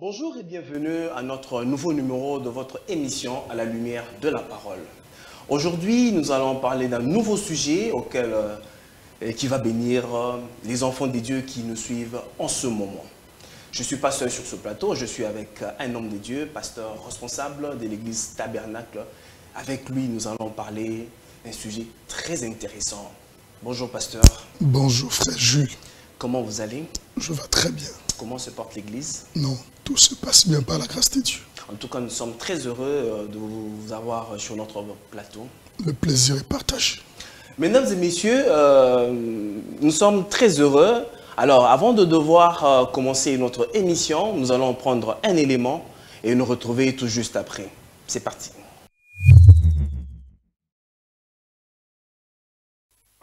Bonjour et bienvenue à notre nouveau numéro de votre émission à la lumière de la parole. Aujourd'hui, nous allons parler d'un nouveau sujet qui va bénir les enfants des dieux qui nous suivent en ce moment. Je ne suis pas seul sur ce plateau, je suis avec un homme de Dieu, pasteur responsable de l'église Tabernacle. Avec lui, nous allons parler d'un sujet très intéressant. Bonjour pasteur. Bonjour frère Jules. Comment vous allez? Je vais très bien. Comment se porte l'église? Non, tout se passe bien par la grâce de Dieu. En tout cas, nous sommes très heureux de vous avoir sur notre plateau. Le plaisir est partagé. Mesdames et messieurs, nous sommes très heureux. Alors, avant de devoir commencer notre émission, nous allons prendre un élément et nous retrouver tout juste après. C'est parti.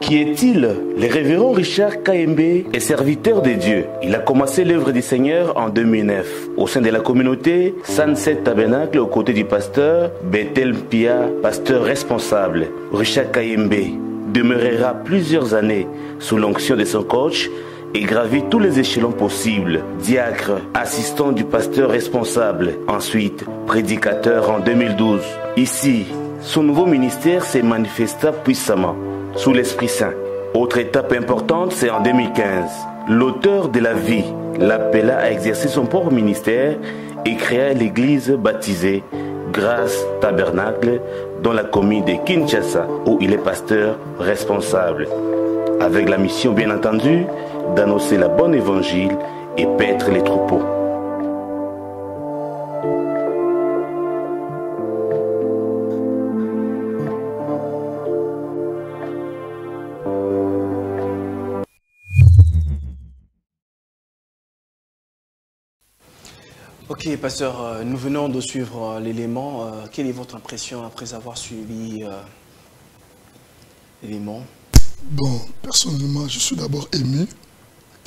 Qui est-il? Le révérend Richard Kayembe est serviteur de Dieu. Il a commencé l'œuvre du Seigneur en 2009 au sein de la communauté Sunset Tabernacle aux côtés du pasteur Bethel Pia, pasteur responsable. Richard Kayembe demeurera plusieurs années sous l'onction de son coach et gravit tous les échelons possibles. Diacre, assistant du pasteur responsable, ensuite prédicateur en 2012. Ici, son nouveau ministère s'est manifesta puissamment sous l'Esprit Saint. Autre étape importante, c'est en 2015. L'auteur de la vie l'appela à exercer son propre ministère et créa l'église baptisée Grâce Tabernacle dans la commune de Kinshasa, où il est pasteur responsable. Avec la mission, bien entendu, d'annoncer la bonne évangile et paître les troupeaux. Ok, pasteur, nous venons de suivre l'élément. Quelle est votre impression après avoir suivi l'élément? Bon, personnellement, je suis d'abord ému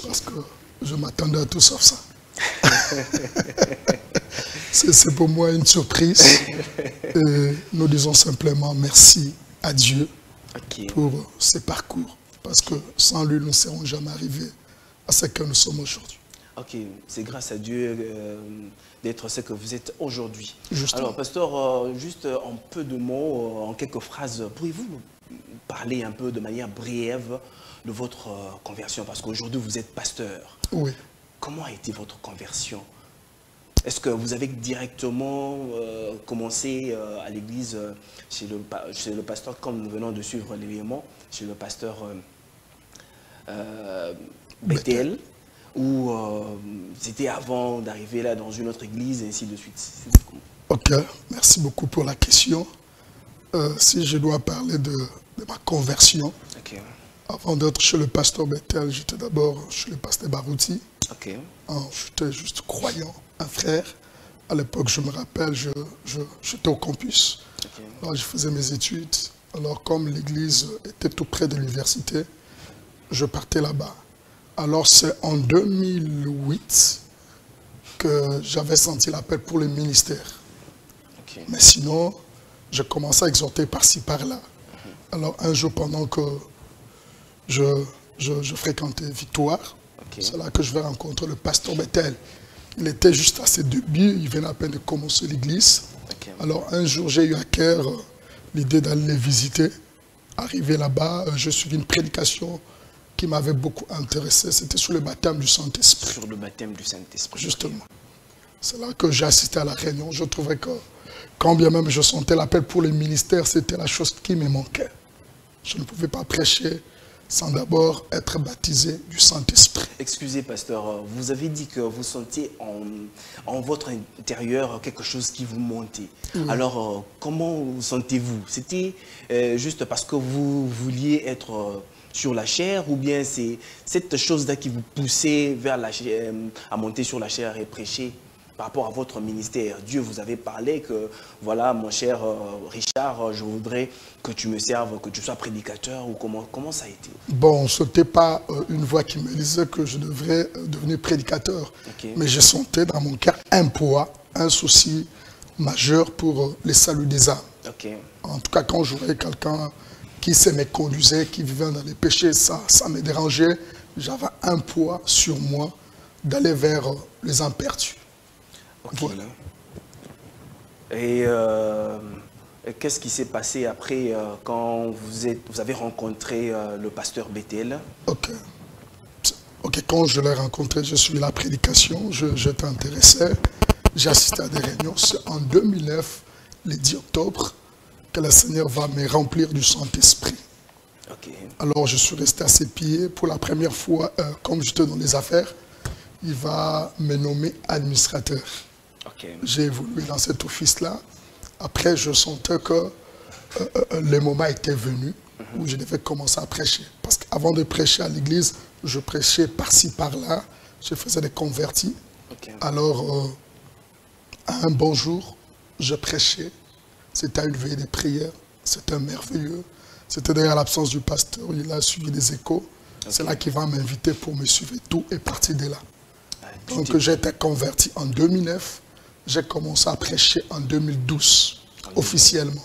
parce que je m'attendais à tout sauf ça. C'est pour moi une surprise. Et nous disons simplement merci à Dieu pour ce parcours. Parce que sans lui, nous ne serons jamais arrivés à ce que nous sommes aujourd'hui. Ok, c'est grâce à Dieu d'être ce que vous êtes aujourd'hui. Alors, pasteur, juste en peu de mots, en quelques phrases, pourriez-vous nous parler un peu de manière brève de votre conversion? Parce qu'aujourd'hui, vous êtes pasteur. Oui. Comment a été votre conversion? Est-ce que vous avez directement commencé à l'église chez le pasteur, comme nous venons de suivre l'élément, chez le pasteur Bethel, ou c'était avant d'arriver là dans une autre église et ainsi de suite? Ok, merci beaucoup pour la question. Si je dois parler de ma conversion, avant d'être chez le pasteur Bethel, j'étais d'abord chez le pasteur Barouti. J'étais juste croyant, un frère. À l'époque, je me rappelle, j'étais au campus. Alors, je faisais mes études. Alors, comme l'église était tout près de l'université, je partais là-bas. Alors, c'est en 2008 que j'avais senti l'appel pour le ministère. Mais sinon, je commençais à exhorter par-ci, par-là. Alors, un jour, pendant que je fréquentais Victoire, c'est là que je vais rencontrer le pasteur Bethel. Il était juste à ses débuts, il venait à peine de commencer l'église. Alors, un jour, j'ai eu à cœur l'idée d'aller les visiter. Arrivé là-bas, je suivis une prédication qui m'avait beaucoup intéressé, c'était sur le baptême du Saint-Esprit. Sur le baptême du Saint-Esprit. Justement. C'est là que j'ai assisté à la réunion. Je trouvais que, quand bien même je sentais l'appel pour le ministère, c'était la chose qui me manquait. Je ne pouvais pas prêcher sans d'abord être baptisé du Saint-Esprit. Excusez, pasteur, vous avez dit que vous sentiez en votre intérieur quelque chose qui vous montait. Alors, comment vous sentez-vous? C'était juste parce que vous vouliez être sur la chair, ou bien c'est cette chose-là qui vous poussait vers la chair, à monter sur la chair et prêcher par rapport à votre ministère? Dieu vous avait parlé que, voilà, mon cher Richard, je voudrais que tu me serves, que tu sois prédicateur, ou comment ça a été? Bon, ce n'était pas une voix qui me disait que je devrais devenir prédicateur, mais je sentais dans mon cœur un poids, un souci majeur pour les saluts des âmes. En tout cas, quand je voyais quelqu'un qui se méconduisait, qui vivait dans les péchés, ça me dérangeait. J'avais un poids sur moi d'aller vers les imperdus. Okay. Voilà. Et qu'est-ce qui s'est passé après quand vous avez rencontré le pasteur Bethel? Ok. Ok, quand je l'ai rencontré, je suis à la prédication, j'étais intéressé, j'ai assisté à des réunions. C'est en 2009, le 10 octobre, que le Seigneur va me remplir du Saint-Esprit. Okay. Alors je suis resté à ses pieds. Pour la première fois, comme j'étais dans les affaires, il va me nommer administrateur. Okay. J'ai évolué dans cet office-là. Après, je sentais que le moment était venu où je devais commencer à prêcher. Parce qu'avant de prêcher à l'église, je prêchais par-ci, par-là. Je faisais des convertis. Okay. Alors, un bon jour, je prêchais. C'était une veillée de prière. C'était merveilleux. C'était derrière l'absence du pasteur. Il a suivi des échos. Okay. C'est là qu'il va m'inviter pour me suivre. Tout est parti de là. Donc, j'ai été converti en 2009. J'ai commencé à prêcher en 2012, officiellement.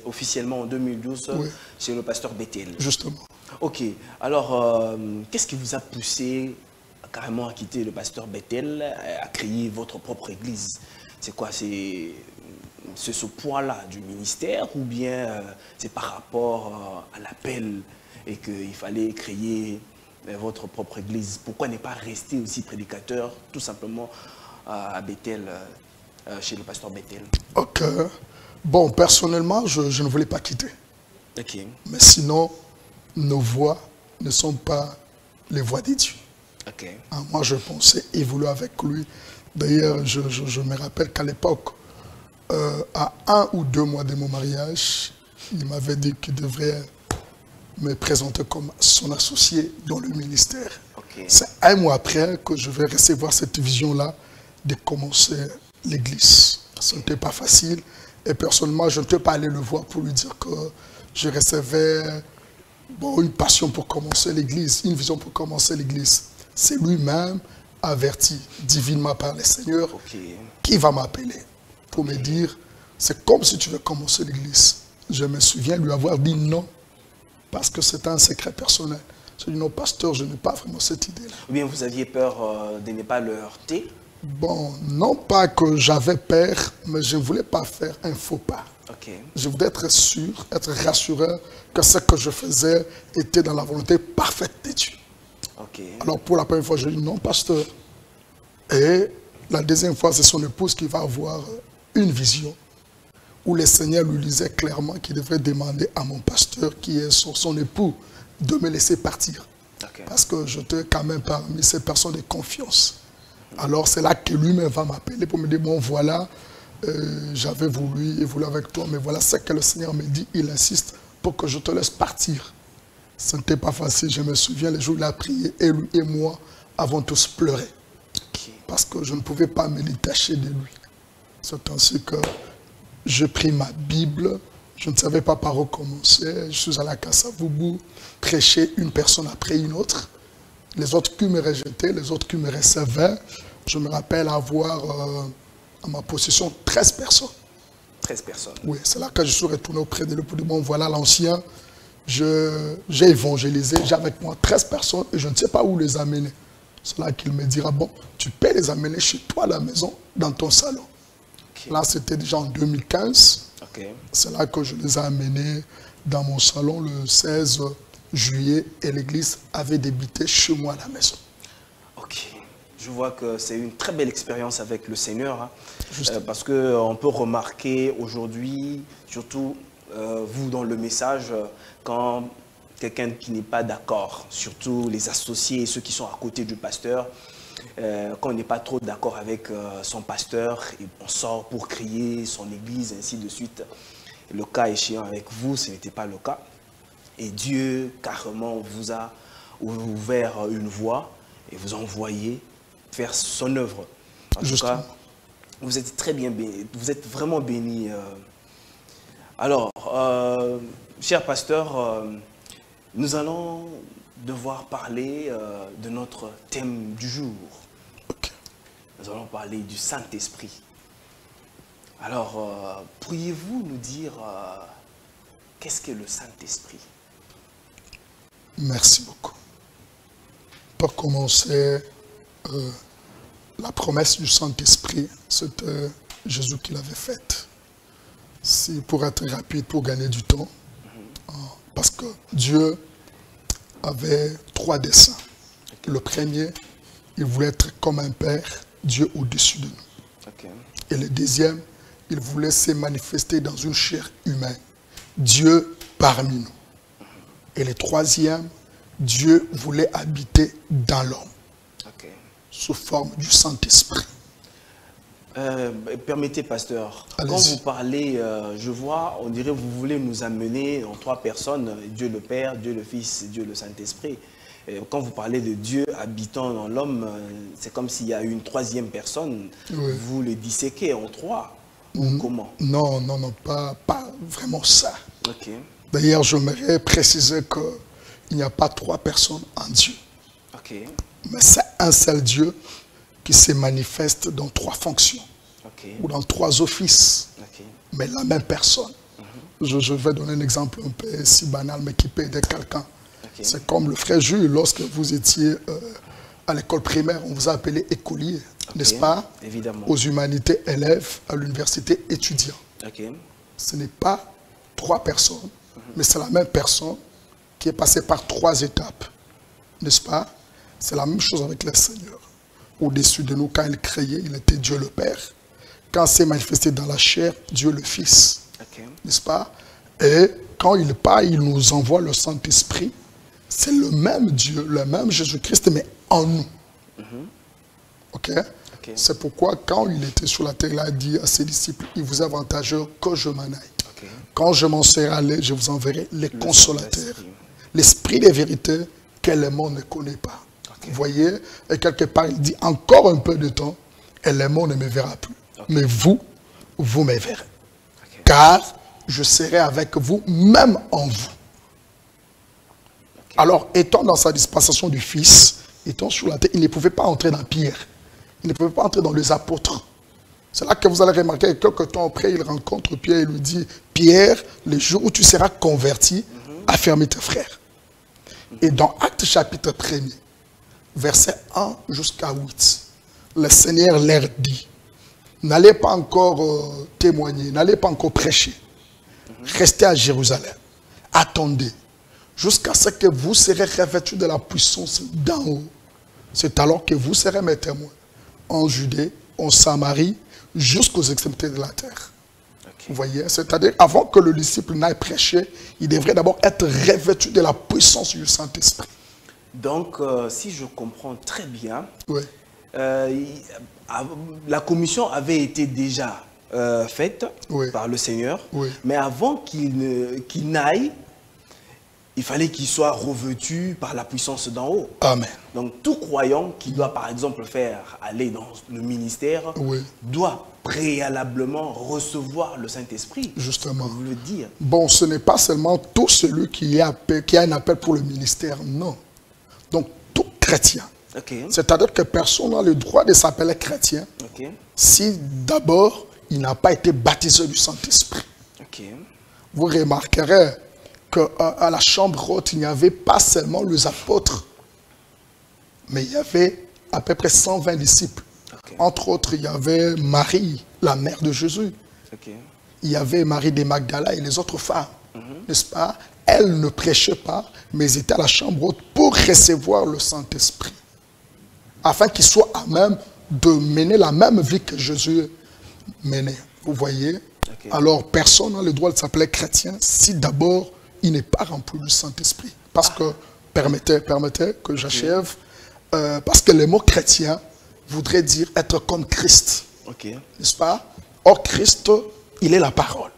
Officiellement en 2012, oui. Chez le pasteur Bethel. Justement. Ok. Alors, qu'est-ce qui vous a poussé carrément à quitter le pasteur Bethel, à créer votre propre église? C'est quoi? C'est ce poids-là du ministère ou bien c'est par rapport à l'appel et qu'il fallait créer votre propre église? Pourquoi ne pas rester aussi prédicateur tout simplement à Bethel, chez le pasteur Bethel? Ok. Bon, personnellement, je ne voulais pas quitter. Ok. Mais sinon, nos voix ne sont pas les voix des dieux. Ok. Moi, je pensais évoluer avec lui. D'ailleurs, je me rappelle qu'à l'époque, à 1 ou 2 mois de mon mariage, il m'avait dit qu'il devrait me présenter comme son associé dans le ministère. Okay. C'est 1 mois après que je vais recevoir cette vision-là de commencer l'église. Ce n'était pas facile. Et personnellement, je ne peux pas aller le voir pour lui dire que je recevais une passion pour commencer l'église, une vision pour commencer l'église. C'est lui-même averti divinement par le Seigneur qui va m'appeler pour me dire, c'est comme si tu veux commencer l'église. Je me souviens lui avoir dit non, parce que c'était un secret personnel. Je dis non, pasteur, je n'ai pas vraiment cette idée-là. Ou bien vous aviez peur de ne pas le heurter? Bon, non pas que j'avais peur, mais je ne voulais pas faire un faux pas. Okay. Je voulais être sûr, être rassuré que ce que je faisais était dans la volonté parfaite de Dieu. Okay. Alors pour la première fois, je dis non, pasteur. Et la deuxième fois, c'est son épouse qui va avoir une vision où le Seigneur lui disait clairement qu'il devrait demander à mon pasteur, qui est son époux, de me laisser partir. Okay. Parce que j'étais quand même parmi ces personnes de confiance. Alors c'est là que lui-même va m'appeler pour me dire, bon voilà, j'avais voulu évoluer avec toi, mais voilà ce que le Seigneur me dit, il insiste pour que je te laisse partir. Ce n'était pas facile, je me souviens, les jours où il a prié, et lui et moi avons tous pleuré. Okay. Parce que je ne pouvais pas me détacher de lui. C'est ainsi que j'ai pris ma Bible, je ne savais pas par où commencer, je suis allé à Kassavoubou, prêcher une personne après une autre. Les autres qui me rejetaient, les autres qui me recevaient. Je me rappelle avoir à ma possession 13 personnes. 13 personnes. Oui, c'est là que je suis retourné auprès de lui pour dire, bon voilà l'ancien, j'ai évangélisé, j'ai avec moi 13 personnes et je ne sais pas où les amener. C'est là qu'il me dira, bon, tu peux les amener chez toi à la maison, dans ton salon. Okay. Là, c'était déjà en 2015. Okay. C'est là que je les ai amenés dans mon salon le 16 juillet et l'église avait débuté chez moi à la maison. Ok. Je vois que c'est une très belle expérience avec le Seigneur. Hein, parce qu'on peut remarquer aujourd'hui, surtout vous dans le message, quand quelqu'un qui n'est pas d'accord, surtout les associés et ceux qui sont à côté du pasteur, quand on n'est pas trop d'accord avec son pasteur, et on sort pour crier son église, ainsi de suite. Le cas échéant avec vous, ce n'était pas le cas. Et Dieu, carrément, vous a ouvert une voie et vous a envoyé faire son œuvre. En tout cas, vous êtes très bien béni, vous êtes vraiment béni. Alors, cher pasteur, nous allons devoir parler de notre thème du jour. Okay. Nous allons parler du Saint-Esprit. Alors, pourriez-vous nous dire qu'est-ce que le Saint-Esprit? Merci beaucoup. Pour commencer, La promesse du Saint-Esprit, c'était Jésus qui l'avait faite. Pour être rapide, pour gagner du temps, parce que Dieu avait 3 desseins. Le premier, il voulait être comme un Père, Dieu au-dessus de nous. Et le deuxième, il voulait se manifester dans une chair humaine, Dieu parmi nous. Et le troisième, Dieu voulait habiter dans l'homme, sous forme du Saint-Esprit. Permettez, pasteur, quand vous parlez, je vois, on dirait que vous voulez nous amener en 3 personnes, Dieu le Père, Dieu le Fils, Dieu le Saint-Esprit. Quand vous parlez de Dieu habitant dans l'homme, c'est comme s'il y a une 3e personne. Oui. Vous le disséquez en 3. Ou comment? Non, non, non, pas vraiment ça. D'ailleurs, j'aimerais préciser qu'il n'y a pas 3 personnes en Dieu. Mais c'est un seul Dieu qui se manifeste dans 3 fonctions, ou dans 3 offices, mais la même personne. Je vais donner un exemple un peu si banal, mais qui peut aider quelqu'un. C'est comme le frère Jules, lorsque vous étiez à l'école primaire, on vous a appelé écolier, n'est-ce pas? Évidemment. Aux humanités, élèves, à l'université, étudiant. Ce n'est pas 3 personnes, mais c'est la même personne qui est passée par 3 étapes, n'est-ce pas? C'est la même chose avec le Seigneur. Au-dessus de nous, quand il créait, il était Dieu le Père. Quand il s'est manifesté dans la chair, Dieu le Fils. N'est-ce pas? Et quand il part, il nous envoie le Saint-Esprit. C'est le même Dieu, le même Jésus-Christ, mais en nous. C'est pourquoi, quand il était sur la terre, il a dit à ses disciples, il vous est avantageux que je m'en aille. Quand je m'en serai allé, je vous enverrai les consolateurs. L'Esprit des vérités que le monde ne connaît pas. Vous voyez, et quelque part, il dit encore un peu de temps, et le monde ne me verra plus. Mais vous, vous me verrez. Car je serai avec vous, même en vous. Alors, étant dans sa dispensation du Fils, étant sur la terre, il ne pouvait pas entrer dans Pierre. Il ne pouvait pas entrer dans les apôtres. C'est là que vous allez remarquer, quelques temps après, il rencontre Pierre et lui dit, Pierre, le jour où tu seras converti, affermis tes frères. Et dans Actes chapitre 1er, verset 1 jusqu'à 8, le Seigneur leur dit, n'allez pas encore témoigner, n'allez pas encore prêcher. Restez à Jérusalem. Attendez jusqu'à ce que vous serez revêtus de la puissance d'en haut. C'est alors que vous serez mes témoins en Judée, en Samarie, jusqu'aux extrémités de la terre. Vous voyez, c'est-à-dire avant que le disciple n'aille prêcher, il devrait d'abord être revêtu de la puissance du Saint-Esprit. Donc, si je comprends très bien, la commission avait été déjà faite par le Seigneur, mais avant qu'il n'aille, il fallait qu'il soit revêtu par la puissance d'en haut. Amen. Donc, tout croyant qui doit, par exemple, aller dans le ministère, doit préalablement recevoir le Saint-Esprit. Justement. Vous le dire. Bon, ce n'est pas seulement tout celui qui a un appel pour le ministère, non. Donc, tout chrétien. C'est-à-dire que personne n'a le droit de s'appeler chrétien si d'abord il n'a pas été baptisé du Saint-Esprit. Vous remarquerez qu'à la chambre haute, il n'y avait pas seulement les apôtres, mais il y avait à peu près 120 disciples. Entre autres, il y avait Marie, la mère de Jésus. Il y avait Marie de Magdala et les autres femmes, n'est-ce pas? Elles ne prêchaient pas, mais elles étaient à la chambre haute pour recevoir le Saint-Esprit, afin qu'ils soient à même de mener la même vie que Jésus menait. Vous voyez? Alors, personne n'a le droit de s'appeler chrétien si d'abord il n'est pas rempli du Saint-Esprit. Parce que, permettez que j'achève, parce que le mot chrétien voudrait dire être comme Christ. N'est-ce pas? Or, Christ, il est la parole.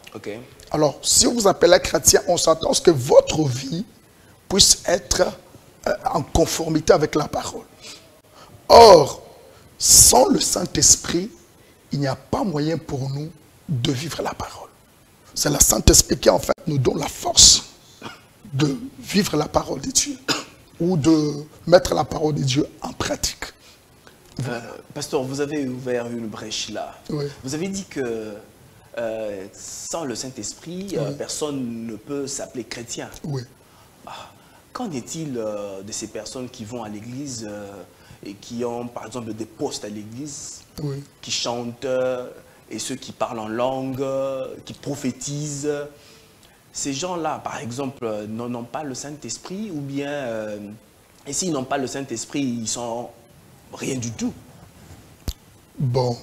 Alors, si vous appelez chrétien, on s'attend à ce que votre vie puisse être en conformité avec la parole. Or, sans le Saint-Esprit, il n'y a pas moyen pour nous de vivre la parole. C'est le Saint-Esprit qui, en fait, nous donne la force de vivre la parole de Dieu ou de mettre la parole de Dieu en pratique. Pasteur, vous avez ouvert une brèche là. Vous avez dit que sans le Saint-Esprit, personne ne peut s'appeler chrétien. Qu'en est-il de ces personnes qui vont à l'église et qui ont par exemple des postes à l'église, Oui. qui chantent, et ceux qui parlent en langue, qui prophétisent. Ces gens-là, par exemple, n'ont pas le Saint-Esprit ou bien, et s'ils n'ont pas le Saint-Esprit, ils sont rien du tout. Bon,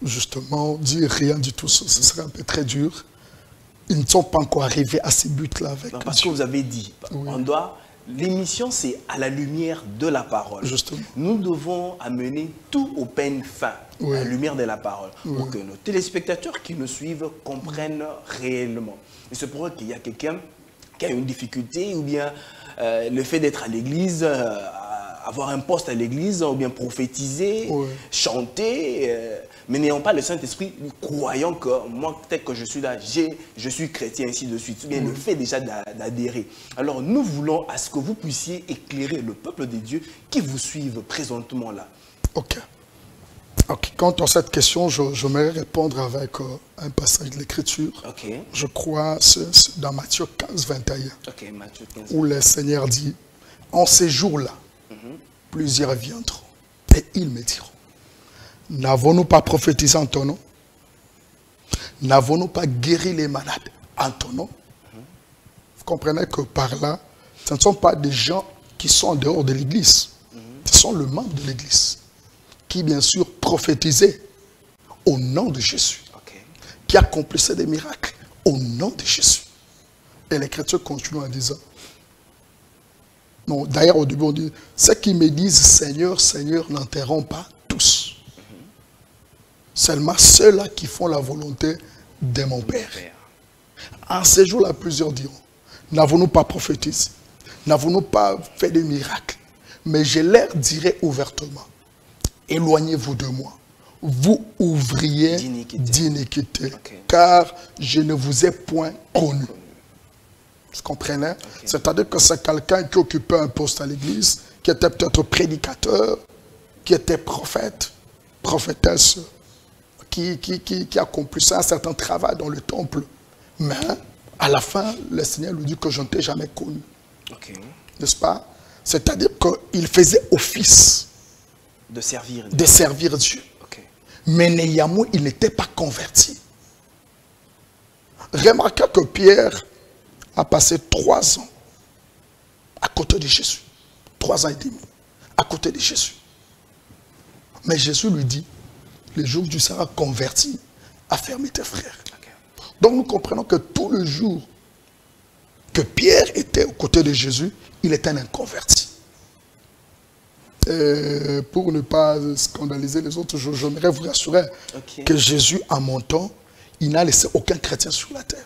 justement, dire rien du tout, ce serait un peu très dur. Ils ne sont pas encore arrivés à ces buts-là avec Parce Dieu. que vous avez dit, Oui. l'émission c'est à la lumière de la parole. Justement. Nous devons amener tout au peigne fin, Oui. à la lumière de la parole, Oui. pour que nos téléspectateurs qui nous suivent comprennent réellement. Et c'est pour eux qu'il y a quelqu'un qui a une difficulté, ou bien le fait d'être à l'église, avoir un poste à l'église, ou bien prophétiser, Oui. chanter, mais n'ayant pas le Saint-Esprit, croyant que moi, peut-être que je suis là, je suis chrétien, ainsi de suite. Bien, le fait déjà d'adhérer. Alors, nous voulons à ce que vous puissiez éclairer le peuple de Dieu qui vous suivent présentement là. Ok. Ok. Quant à cette question, j'aimerais répondre avec un passage de l'Écriture. Ok. Je crois c'est dans Matthieu 15, 21, Ok, Matthieu 15. où le Seigneur dit, en ces jours-là, plusieurs viendront et ils me diront, n'avons-nous pas prophétisé en ton nom? N'avons-nous pas guéri les malades en ton nom? Vous comprenez que par là, ce ne sont pas des gens qui sont en dehors de l'Église. Ce sont les membres de l'Église qui, bien sûr, prophétisaient au nom de Jésus, Ok. qui accomplissaient des miracles au nom de Jésus. Et l'Écriture continue en disant, non, d'ailleurs au début on dit, ceux qui me disent Seigneur, Seigneur n'enterront pas tous. Seulement ceux-là qui font la volonté de mon Père. En ces jours-là, plusieurs diront, n'avons-nous pas prophétisé? N'avons-nous pas fait des miracles? Mais je leur dirai ouvertement, éloignez-vous de moi, vous ouvriers d'iniquité, Ok. car je ne vous ai point connu. Vous comprenez? C'est-à-dire que c'est quelqu'un qui occupait un poste à l'église, qui était peut-être prédicateur, qui était prophète, prophétesse, qui accomplissait un certain travail dans le temple. Mais à la fin, le Seigneur lui dit que je ne t'ai jamais connu. Ok. N'est-ce pas? C'est-à-dire qu'il faisait office De servir. de servir Dieu. Ok. Mais néanmoins, il n'était pas converti. Remarquez que Pierre a passé 3 ans à côté de Jésus. 3 ans et demi à côté de Jésus. Mais Jésus lui dit, le jour où tu seras converti, affermis tes frères. Ok. Donc nous comprenons que tout le jour que Pierre était aux côtés de Jésus, il était un inconverti. Et pour ne pas scandaliser les autres, j'aimerais vous rassurer Ok. que Jésus, à mon temps, il n'a laissé aucun chrétien sur la terre.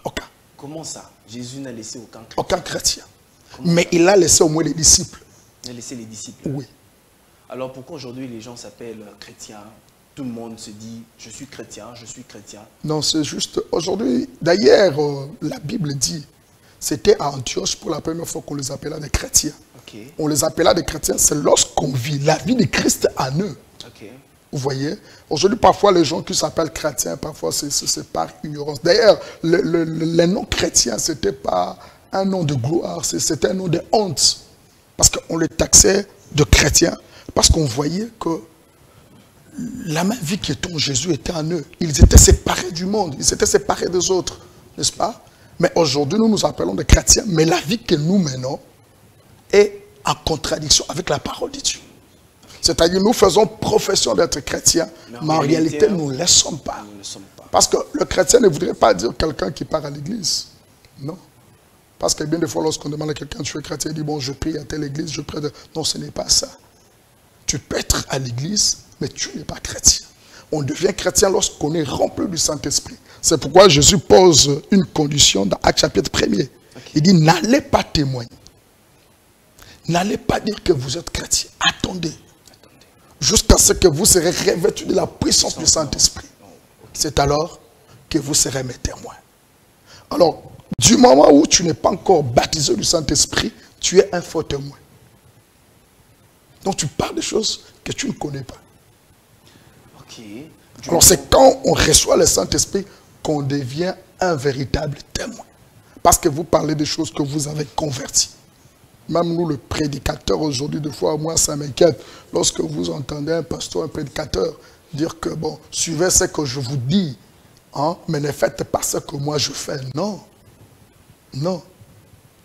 Aucun. Comment ça? Jésus n'a laissé aucun chrétien. Aucun chrétien. Mais il a laissé au moins les disciples. Il a laissé les disciples. Oui. Alors pourquoi aujourd'hui les gens s'appellent chrétiens? Tout le monde se dit, je suis chrétien, je suis chrétien. Non, c'est juste aujourd'hui. D'ailleurs, la Bible dit, c'était à Antioche pour la première fois qu'on les appela des chrétiens. Ok. On les appela des chrétiens, c'est lorsqu'on vit la vie de Christ en eux. Ok. Vous voyez? Aujourd'hui, parfois, les gens qui s'appellent chrétiens, parfois, c'est par ignorance. D'ailleurs, le nom chrétien, ce n'était pas un nom de gloire, c'était un nom de honte. Parce qu'on les taxait de chrétiens, parce qu'on voyait que la même vie qui était en Jésus était en eux. Ils étaient séparés du monde, ils étaient séparés des autres, n'est-ce pas? Mais aujourd'hui, nous nous appelons des chrétiens, mais la vie que nous menons est en contradiction avec la parole de Dieu. C'est-à-dire, nous faisons profession d'être chrétiens, mais en réalité, nous ne le sommes pas. Nous ne le sommes pas. Parce que le chrétien ne voudrait pas dire quelqu'un qui part à l'église. Non. Parce que bien des fois, lorsqu'on demande à quelqu'un, tu es chrétien, il dit, bon, je prie à telle église, je prie de... Non, ce n'est pas ça. Tu peux être à l'église, mais tu n'es pas chrétien. On devient chrétien lorsqu'on est rempli du Saint-Esprit. C'est pourquoi Jésus pose une condition dans Actes chapitre 1er. Okay. Il dit, n'allez pas témoigner. N'allez pas dire que vous êtes chrétien. Attendez. Jusqu'à ce que vous serez revêtus de la puissance du Saint-Esprit. C'est alors que vous serez mes témoins. Alors, du moment où tu n'es pas encore baptisé du Saint-Esprit, tu es un faux témoin. Donc tu parles de choses que tu ne connais pas. Okay. Alors c'est quand on reçoit le Saint-Esprit qu'on devient un véritable témoin. Parce que vous parlez des choses que vous avez converties. Même nous, le prédicateur, aujourd'hui, deux fois, moi, ça m'inquiète. Lorsque vous entendez un pasteur, un prédicateur, dire que, bon, suivez ce que je vous dis, hein, mais ne faites pas ce que moi je fais. Non. Non.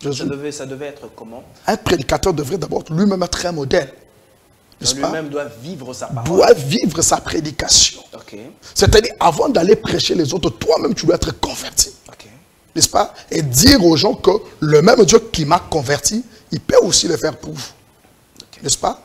Ça devait être comment? Un prédicateur devrait d'abord lui-même être un modèle. Lui-même doit vivre sa parole. Doit vivre sa prédication. Okay. C'est-à-dire, avant d'aller prêcher les autres, toi-même, tu dois être converti. Okay. N'est-ce pas? Et dire aux gens que le même Dieu qui m'a converti, il peut aussi le faire pour vous. Okay. N'est-ce pas?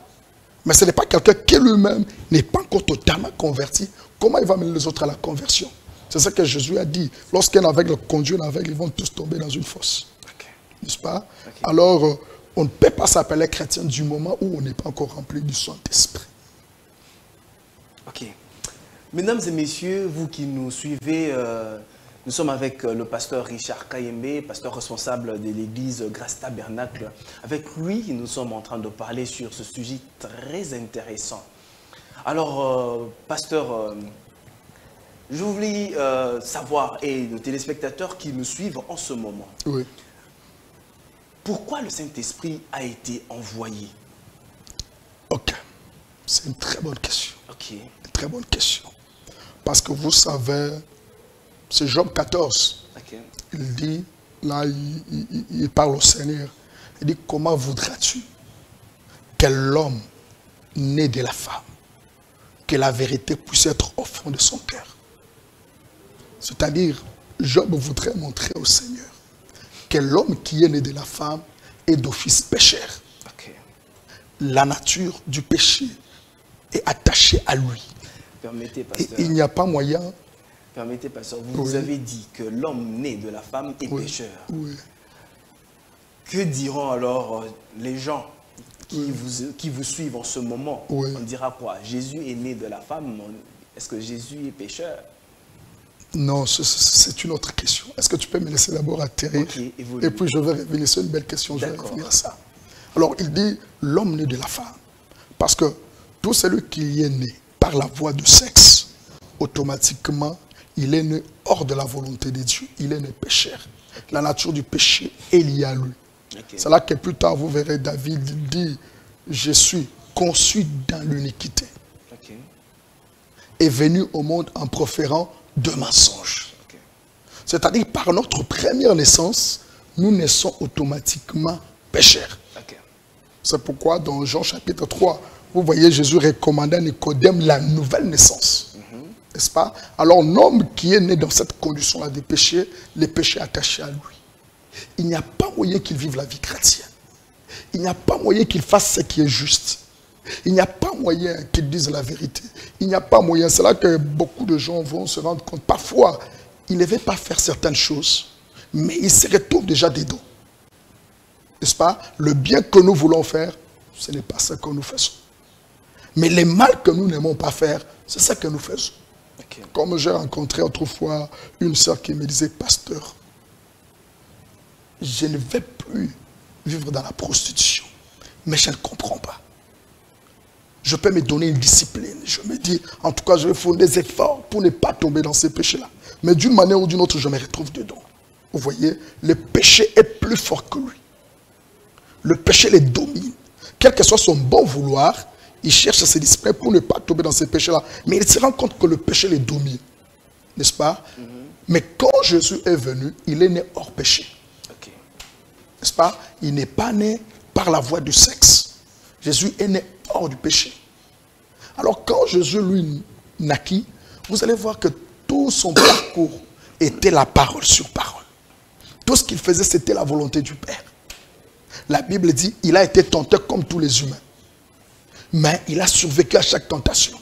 Mais ce n'est pas quelqu'un qui lui-même n'est pas encore totalement converti. Comment il va mener les autres à la conversion? C'est ça que Jésus a dit. Lorsqu'un aveugle conduit un aveugle, ils vont tous tomber dans une fosse. Okay. N'est-ce pas? Okay. Alors, on ne peut pas s'appeler chrétien du moment où on n'est pas encore rempli du Saint-Esprit. Ok. Mesdames et messieurs, vous qui nous suivez, nous sommes avec le pasteur Richard Kayembe, pasteur responsable de l'église Grâce Tabernacle. Avec lui, nous sommes en train de parler sur ce sujet très intéressant. Alors, pasteur, je voulais savoir, et nos téléspectateurs qui nous suivent en ce moment, oui. Pourquoi le Saint-Esprit a été envoyé? Ok, c'est une très bonne question. Ok. Une très bonne question. Parce que vous savez, c'est Job 14. Okay. Il dit, là, il parle au Seigneur. Il dit, comment voudras-tu que l'homme né de la femme, que la vérité puisse être au fond de son cœur? C'est-à-dire, Job voudrait montrer au Seigneur que l'homme qui est né de la femme est d'office pécheur. Okay. La nature du péché est attachée à lui. Permettez, pasteur. Et il n'y a pas moyen. Permettez, pasteur, vous avez dit que l'homme né de la femme est pécheur. Oui. Que diront alors les gens qui vous suivent en ce moment? On dira quoi? Jésus est né de la femme. Est-ce que Jésus est pécheur? Non, c'est une autre question. Est-ce que tu peux me laisser d'abord atterrir? Okay, et puis je vais revenir sur une belle question. Je vais revenir à ça. Alors, il dit l'homme né de la femme. Parce que tout celui qui est né par la voie de sexe, automatiquement, il est né hors de la volonté de Dieu. Il est né pécheur. Okay. La nature du péché est liée à lui. Okay. C'est là que plus tard, vous verrez David dit, je suis conçu dans l'iniquité. Okay. Et venu au monde en proférant de mensonges. Okay. C'est-à-dire, par notre première naissance, nous naissons automatiquement pécheurs. Okay. C'est pourquoi dans Jean chapitre 3, vous voyez Jésus recommander à Nicodème la nouvelle naissance. N'est-ce pas? Alors l'homme qui est né dans cette condition-là de péché, les péchés attachés à lui. Il n'y a pas moyen qu'il vive la vie chrétienne. Il n'y a pas moyen qu'il fasse ce qui est juste. Il n'y a pas moyen qu'ils disent la vérité. Il n'y a pas moyen. C'est là que beaucoup de gens vont se rendre compte. Parfois, ils ne veulent pas faire certaines choses, mais ils se retrouvent déjà dedans. N'est-ce pas? Le bien que nous voulons faire, ce n'est pas ce que nous faisons. Mais le mal que nous n'aimons pas faire, c'est ce que nous faisons. Okay. Comme j'ai rencontré autrefois une sœur qui me disait, pasteur, je ne vais plus vivre dans la prostitution, mais je ne comprends pas. Je peux me donner une discipline. Je me dis, en tout cas, je vais faire des efforts pour ne pas tomber dans ces péchés-là. Mais d'une manière ou d'une autre, je me retrouve dedans. Vous voyez, le péché est plus fort que lui. Le péché les domine. Quel que soit son bon vouloir, il cherche à se discipliner pour ne pas tomber dans ces péchés-là. Mais il se rend compte que le péché les domine. N'est-ce pas? Mais quand Jésus est venu, il est né hors péché. Okay. N'est-ce pas? Il n'est pas né par la voie du sexe. Jésus est né hors du péché. Alors quand Jésus lui naquit, vous allez voir que tout son parcours était la parole sur parole. Tout ce qu'il faisait, c'était la volonté du Père. La Bible dit, il a été tenté comme tous les humains. Mais il a survécu à chaque tentation.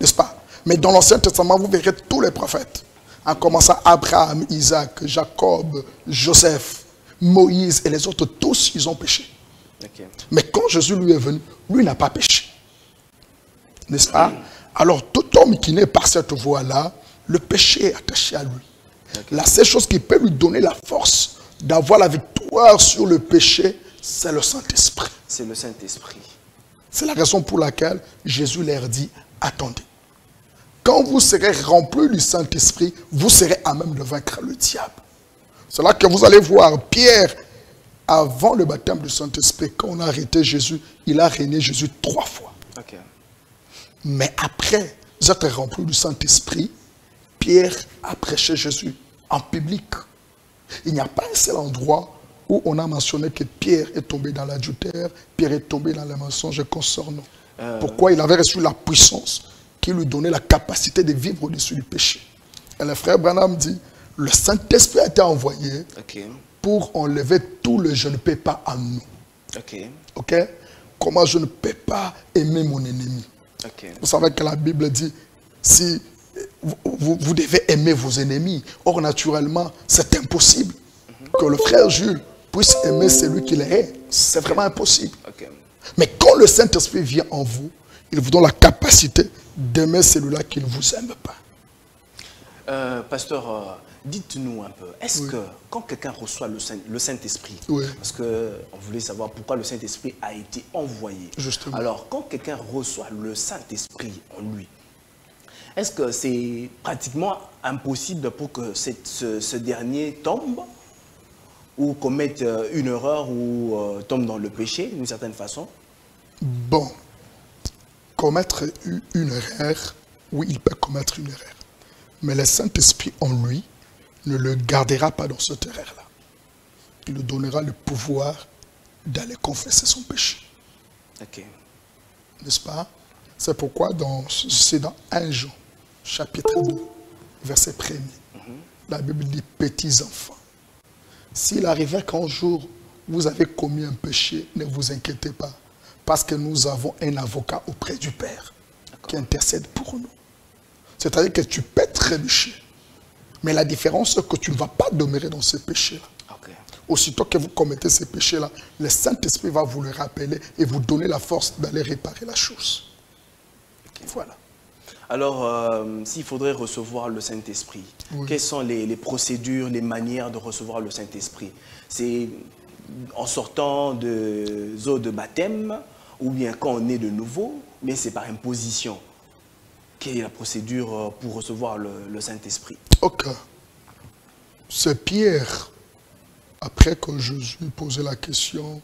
N'est-ce pas? Mais dans l'Ancien Testament, vous verrez tous les prophètes. En commençant Abraham, Isaac, Jacob, Joseph, Moïse et les autres, tous, ils ont péché. Okay. Mais quand Jésus lui est venu, lui n'a pas péché. N'est-ce pas? Alors tout homme qui naît par cette voie-là, le péché est attaché à lui. Okay. La seule chose qui peut lui donner la force d'avoir la victoire sur le péché, c'est le Saint-Esprit. C'est le Saint-Esprit. C'est la raison pour laquelle Jésus leur dit, attendez. Quand vous serez remplis du Saint-Esprit, vous serez à même de vaincre le diable. C'est là que vous allez voir Pierre avant le baptême du Saint-Esprit, quand on a arrêté Jésus, il a régné Jésus 3 fois. Okay. Mais après être rempli du Saint-Esprit, Pierre a prêché Jésus en public. Il n'y a pas un seul endroit où on a mentionné que Pierre est tombé dans l'adultère, Pierre est tombé dans les mensonges et consorts. Pourquoi? Il avait reçu la puissance qui lui donnait la capacité de vivre au-dessus du péché. Et le frère Branham dit, le Saint-Esprit a été envoyé pour enlever tout le je ne peux pas en nous. Ok? Comment je ne peux pas aimer mon ennemi? Vous savez que la Bible dit, si vous devez aimer vos ennemis. Or, naturellement, c'est impossible que le frère Jules puisse aimer celui qu'il est. C'est vraiment impossible. Mais quand le Saint-Esprit vient en vous, il vous donne la capacité d'aimer celui-là qui ne vous aime pas. Pasteur, dites-nous un peu, est-ce que quand quelqu'un reçoit le Saint-Esprit, parce qu'on voulait savoir pourquoi le Saint-Esprit a été envoyé. Justement. Alors, quand quelqu'un reçoit le Saint-Esprit en lui, est-ce que c'est pratiquement impossible pour que ce dernier tombe ou commette une erreur ou tombe dans le péché d'une certaine façon? Bon, commettre une erreur, oui, il peut commettre une erreur. Mais le Saint-Esprit en lui ne le gardera pas dans cette erreur-là. Il lui donnera le pouvoir d'aller confesser son péché. N'est-ce pas? C'est pourquoi c'est dans 1 Jean, chapitre 2, verset 1er. La Bible dit, petits enfants, s'il arrivait qu'un jour vous avez commis un péché, ne vous inquiétez pas, parce que nous avons un avocat auprès du Père qui intercède pour nous. C'est-à-dire que tu peux trébucher, mais la différence c'est que tu ne vas pas demeurer dans ce péché-là. Aussitôt que vous commettez ce péché-là, le Saint-Esprit va vous le rappeler et vous donner la force d'aller réparer la chose. Voilà. Alors, s'il faudrait recevoir le Saint-Esprit, quelles sont les procédures, les manières de recevoir le Saint-Esprit? C'est en sortant des eaux de baptême ou bien quand on est de nouveau, mais c'est par imposition. Quelle est la procédure pour recevoir le Saint-Esprit? Ok. C'est Pierre, après que Jésus posait la question,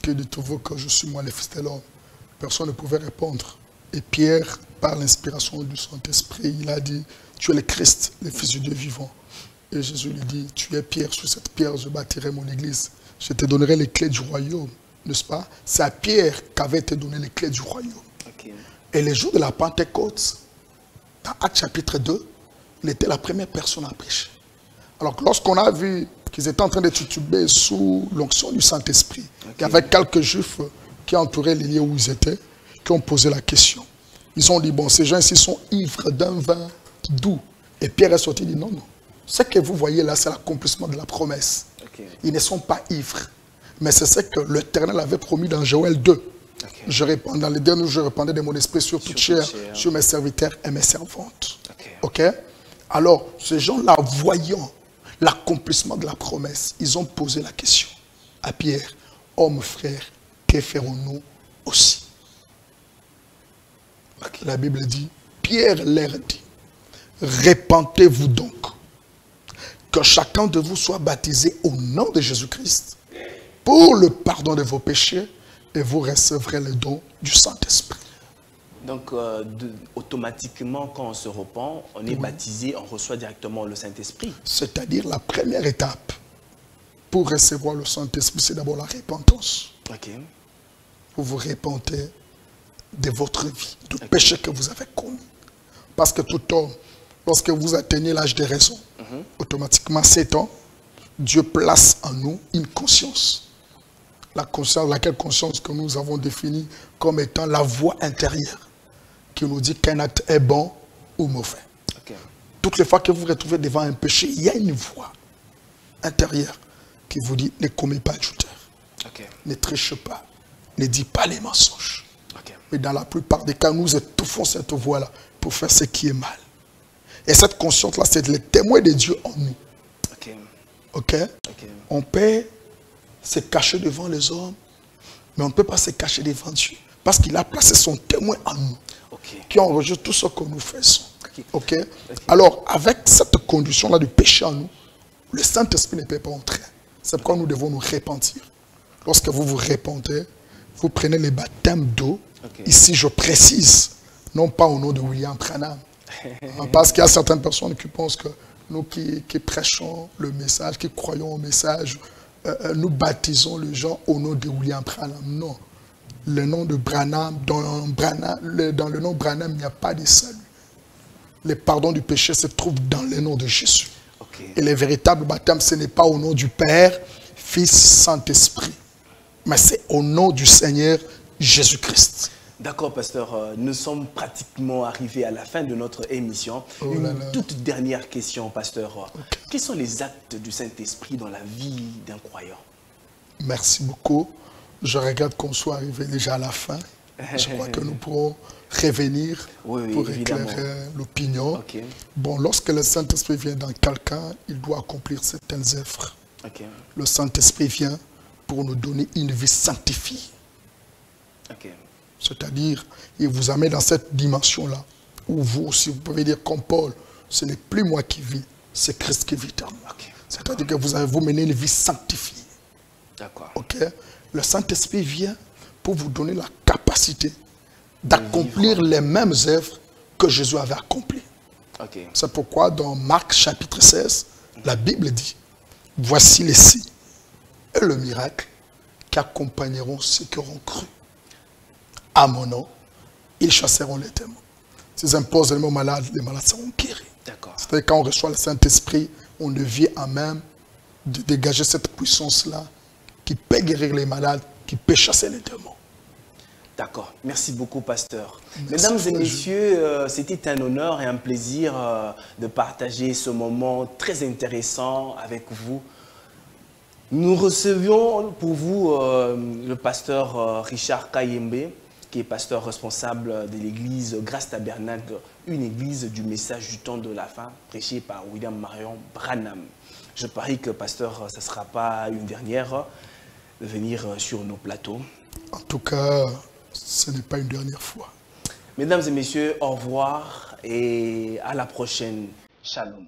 que dites-vous que je suis moi le Fils de l'homme? Personne ne pouvait répondre. Et Pierre, par l'inspiration du Saint-Esprit, il a dit, tu es le Christ, le Fils du Dieu vivant. Et Jésus lui dit, tu es Pierre, sur cette pierre je bâtirai mon église. Je te donnerai les clés du royaume, n'est-ce pas? C'est à Pierre qu'avaient été données les clés du royaume. Et le jour de la Pentecôte, dans Actes chapitre 2, il était la première personne à prêcher. Alors lorsqu'on a vu qu'ils étaient en train de tituber sous l'onction du Saint-Esprit, il y avait quelques juifs qui entouraient les lieux où ils étaient, qui ont posé la question. Ils ont dit, bon, ces gens ici sont ivres d'un vin doux. Et Pierre est sorti et dit, non, non. Ce que vous voyez là, c'est l'accomplissement de la promesse. Ils ne sont pas ivres. Mais c'est ce que l'Éternel avait promis dans Joël 2. Dans les derniers jours, je répandais de mon esprit sur toute chair, sur mes serviteurs et mes servantes. Ok? Alors, ces gens-là, voyant l'accomplissement de la promesse, ils ont posé la question à Pierre, homme frère, que ferons-nous aussi? La Bible dit, Pierre leur dit, répentez-vous donc, que chacun de vous soit baptisé au nom de Jésus-Christ pour le pardon de vos péchés et vous recevrez le don du Saint-Esprit. Donc, automatiquement, quand on se repent, on est baptisé, on reçoit directement le Saint-Esprit. C'est-à-dire la première étape pour recevoir le Saint-Esprit, c'est d'abord la repentance. Vous vous repentez de votre vie, du péché que vous avez commis. Parce que tout homme, lorsque vous atteignez l'âge de raison, automatiquement 7 ans, Dieu place en nous une conscience. La conscience, laquelle conscience que nous avons définie comme étant la voix intérieure qui nous dit qu'un acte est bon ou mauvais. Toutes les fois que vous vous retrouvez devant un péché, il y a une voix intérieure qui vous dit ne commets pas d'adultère, ne triche pas, ne dis pas les mensonges. Mais dans la plupart des cas, nous étouffons cette voix-là pour faire ce qui est mal. Et cette conscience-là, c'est le témoin de Dieu en nous. On peut se cacher devant les hommes, mais on ne peut pas se cacher devant Dieu. Parce qu'il a placé son témoin en nous, qui enregistre tout ce que nous faisons. Alors, avec cette condition-là du péché en nous, le Saint-Esprit ne peut pas entrer. C'est pourquoi nous devons nous repentir. lorsque vous vous répandez, vous prenez les baptêmes d'eau. Ici, je précise, non pas au nom de William Branham. Parce qu'il y a certaines personnes qui pensent que nous qui prêchons le message, qui croyons au message, nous baptisons les gens au nom de William Branham. Non. Le nom de Branham, dans le nom Branham, il n'y a pas de salut. Le pardon du péché se trouve dans le nom de Jésus. Et le véritable baptême, ce n'est pas au nom du Père, Fils, Saint-Esprit. Mais c'est au nom du Seigneur Jésus-Christ. D'accord, pasteur. Nous sommes pratiquement arrivés à la fin de notre émission. Une toute dernière question, pasteur. Quels sont les actes du Saint-Esprit dans la vie d'un croyant? Merci beaucoup. Je regrette qu'on soit arrivé déjà à la fin. Je crois que nous pourrons revenir pour éclairer l'opinion. Bon, lorsque le Saint-Esprit vient dans quelqu'un, il doit accomplir certaines œuvres. Le Saint-Esprit vient pour nous donner une vie sanctifiée. C'est-à-dire, il vous amène dans cette dimension-là, où vous aussi, vous pouvez dire comme Paul, ce n'est plus moi qui vis, c'est Christ qui vit en moi. C'est-à-dire que vous allez vous mener une vie sanctifiée. Le Saint-Esprit vient pour vous donner la capacité d'accomplir les mêmes œuvres que Jésus avait accomplies. C'est pourquoi dans Marc chapitre 16, la Bible dit, voici les signes et le miracle qui accompagneront ceux qui auront cru. À mon nom, ils chasseront les démons. S'ils imposent les mots malades, les malades seront guéris. C'est-à-dire quand on reçoit le Saint-Esprit, on devient à même de dégager cette puissance-là qui peut guérir les malades, qui peut chasser les démons. D'accord. Merci beaucoup, pasteur. Mesdames et messieurs, c'était un honneur et un plaisir de partager ce moment très intéressant avec vous. Nous recevions pour vous le pasteur Richard Kayembe, qui est pasteur responsable de l'église Grâce Tabernacle, une église du message du temps de la fin, prêchée par William Marion Branham. Je parie que, pasteur, ce ne sera pas une dernière de venir sur nos plateaux. En tout cas, ce n'est pas une dernière fois. Mesdames et messieurs, au revoir et à la prochaine. Shalom.